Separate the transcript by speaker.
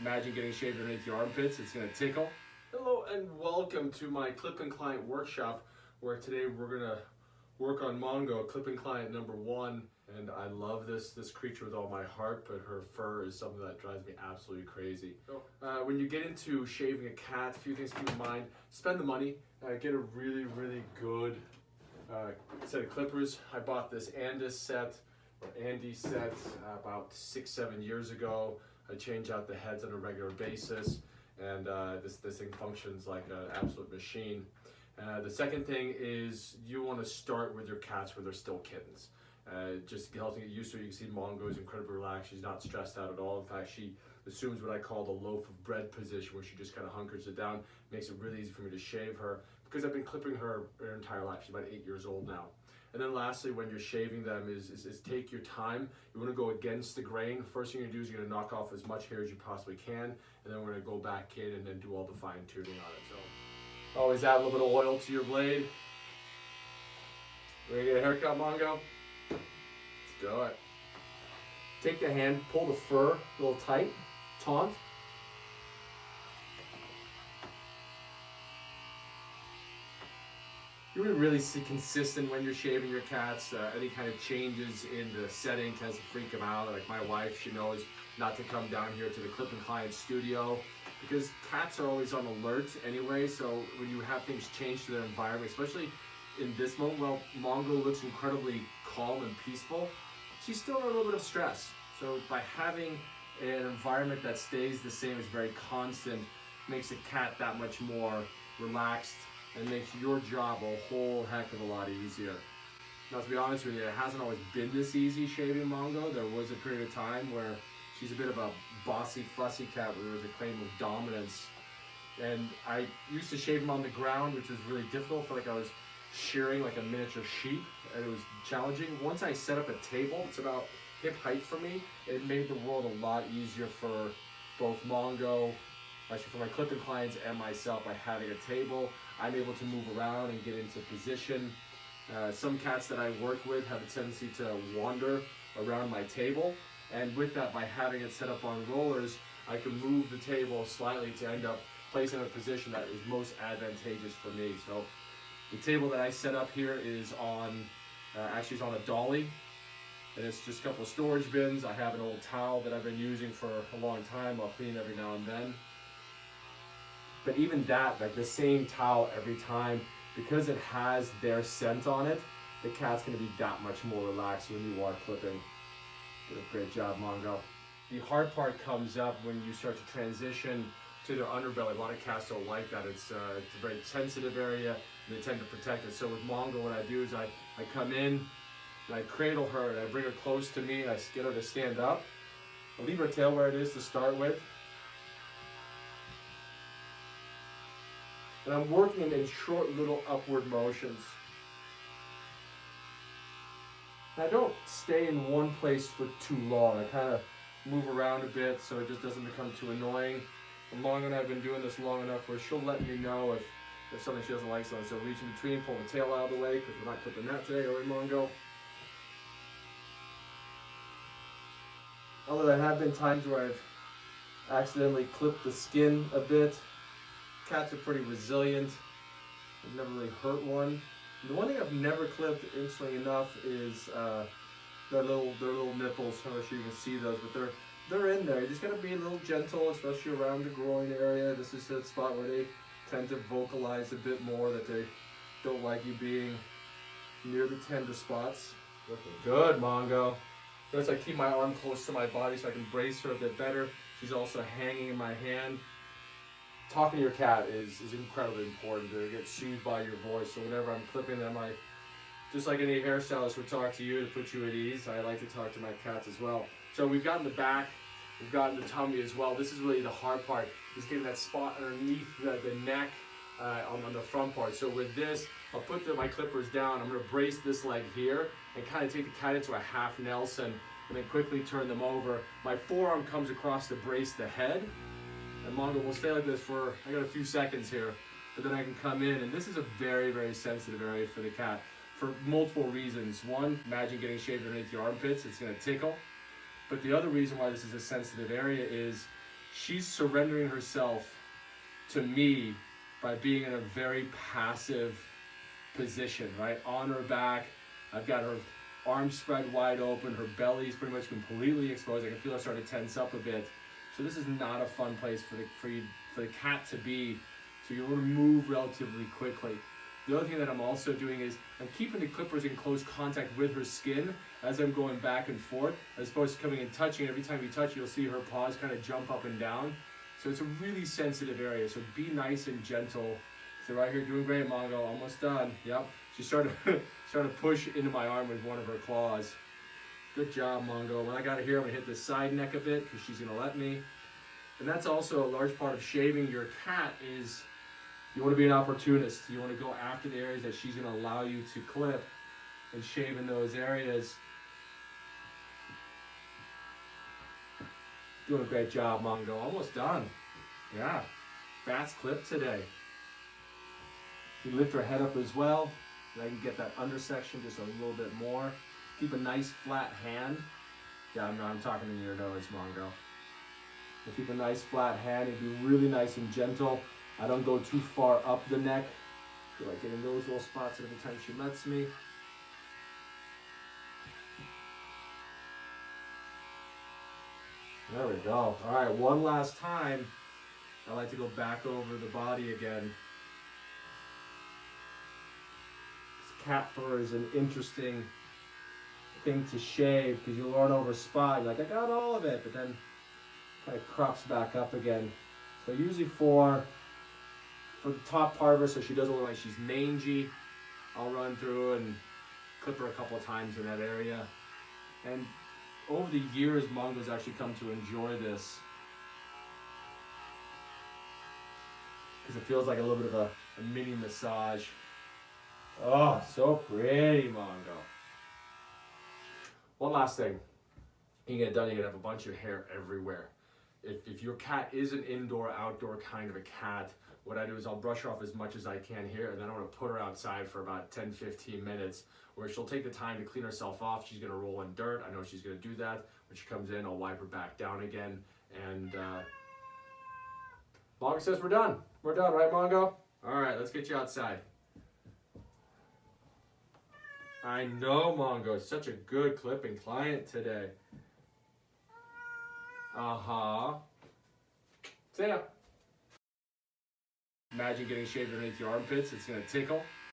Speaker 1: Imagine getting shaved underneath your armpits. It's gonna tickle. Hello and welcome to my clip-in client workshop, where today we're gonna work on Mongo, clip-in client number 1. And I love this creature with all my heart, but her fur is something that drives me absolutely crazy. So when you get into shaving a cat, a few things to keep in mind. Spend the money, get a really good set of clippers. I bought this Andy set about 6-7 years ago. I change out the heads on a regular basis, and this thing functions like an absolute machine. The second thing is you want to start with your cats when they're still kittens. Just helping get used to it. You can see Mongo is incredibly relaxed. She's not stressed out at all. In fact, she assumes what I call the loaf of bread position, where she just kind of hunkers it down. Makes it really easy for me to shave her because I've been clipping her entire life. She's about 8 years old now. And then lastly, when you're shaving them is take your time. You want to go against the grain. First thing you're going to do is you're going to knock off as much hair as you possibly can, and then we're going to go back in and then do all the fine tuning on it. So always add a little bit of oil to your blade. Ready to get a haircut, Mongo? Let's do it. Take the hand, pull the fur a little tight, taunt. You want to really see consistent when you're shaving your cats. Any kind of changes in the setting tends to freak them out. Like my wife, she knows not to come down here to the clip-in client studio because cats are always on alert anyway. So when you have things change to their environment, especially in this moment, well, Mongo looks incredibly calm and peaceful. She's still under a little bit of stress. So by having an environment that stays the same, is very constant, makes the cat that much more relaxed and makes your job a whole heck of a lot easier. Now, to be honest with you, it hasn't always been this easy shaving Mongo. There was a period of time where she's a bit of a bossy, fussy cat where there was a claim of dominance. And I used to shave him on the ground, which was really difficult. I felt like I was shearing like a miniature sheep, and it was challenging. Once I set up a table, it's about hip height for me, it made the world a lot easier for both Mongo, actually for my clip-in clients and myself. By having a table, I'm able to move around and get into position. Some cats that I work with have a tendency to wander around my table, and with that, by having it set up on rollers, I can move the table slightly to end up placing in a position that is most advantageous for me. So the table that I set up here is on, actually it's on a dolly, and it's just a couple of storage bins. I have an old towel that I've been using for a long time. I'll clean every now and then. But even that, like the same towel every time, because it has their scent on it, the cat's gonna be that much more relaxed when you are clipping. Did a great job, Mongo. The hard part comes up when you start to transition to their underbelly. A lot of cats don't like that. It's a very sensitive area, and they tend to protect it. So with Mongo, what I do is I come in, and I cradle her, and I bring her close to me, and I get her to stand up. I leave her tail where it is to start with. And I'm working in short little upward motions. And I don't stay in one place for too long. I kind of move around a bit so it just doesn't become too annoying. And Mongo and I have been doing this long enough where she'll let me know if something she doesn't like something. So reach in between, pull the tail out of the way because we're not clipping that today, are we, Mongo? Although there have been times where I've accidentally clipped the skin a bit. Cats are pretty resilient. I've never really hurt one. And the one thing I've never clipped, interestingly enough, is their little nipples. I'm not sure you can see those, but they're in there. You just gotta be a little gentle, especially around the groin area. This is the spot where they tend to vocalize a bit more that they don't like you being near the tender spots. Looking good, Mongo. Notice I keep my arm close to my body so I can brace her a bit better. She's also hanging in my hand. Talking to your cat is incredibly important. To get soothed by your voice. So whenever I'm clipping them, just like any hairstylist would talk to you to put you at ease, I like to talk to my cats as well. So we've gotten the back, we've gotten the tummy as well. This is really the hard part, is getting that spot underneath the neck on the front part. So with this, I'll put my clippers down. I'm going to brace this leg here and kind of take the cat into a half Nelson and then quickly turn them over. My forearm comes across to brace the head. And Mongo will stay like this for, I got a few seconds here, but then I can come in, and this is a very sensitive area for the cat for multiple reasons. One, imagine getting shaved underneath your armpits, it's gonna tickle. But the other reason why this is a sensitive area is she's surrendering herself to me by being in a very passive position, right? On her back, I've got her arms spread wide open, her belly's pretty much completely exposed. I can feel her start to tense up a bit. So this is not a fun place for the cat to be. So you're able to move relatively quickly. The other thing that I'm also doing is I'm keeping the clippers in close contact with her skin as I'm going back and forth, as opposed to coming and touching. Every time you touch, you'll see her paws kind of jump up and down. So it's a really sensitive area. So be nice and gentle. So right here, doing great, Mongo. Almost done. Yep. She's starting to push into my arm with one of her claws. Good job, Mongo. When I got it here, I'm gonna hit the side neck a bit because she's gonna let me. And that's also a large part of shaving your cat is you want to be an opportunist. You want to go after the areas that she's going to allow you to clip and shave in those areas. Doing a great job, Mongo. Almost done. Yeah, fast clip today. You lift her head up as well. And I can get that under section just a little bit more. Keep a nice flat hand. Yeah, I'm talking in your nose, Mongo. And keep a nice flat hand and be really nice and gentle. I don't go too far up the neck. I like getting those little spots every time she lets me. There we go. All right, one last time. I like to go back over the body again. This cat fur is an interesting thing to shave because you run over a spot. You're like, I got all of it, but then kind of crops back up again. So usually for the top part of her, so she doesn't look like she's mangy, I'll run through and clip her a couple of times in that area. And over the years, Mongo's actually come to enjoy this because it feels like a little bit of a mini massage. Oh, so pretty, Mongo. One last thing. You get done, you're gonna have a bunch of hair everywhere. If your cat is an indoor-outdoor kind of a cat, what I do is I'll brush her off as much as I can here, and then I'm gonna put her outside for about 10-15 minutes, where she'll take the time to clean herself off. She's gonna roll in dirt. I know she's gonna do that. When she comes in, I'll wipe her back down again. And Mongo says we're done. We're done, right, Mongo? All right, let's get you outside. I know, Mongo. Such a good clipping client today. Uh-huh. See ya. Imagine getting shaved underneath your armpits. It's going to tickle.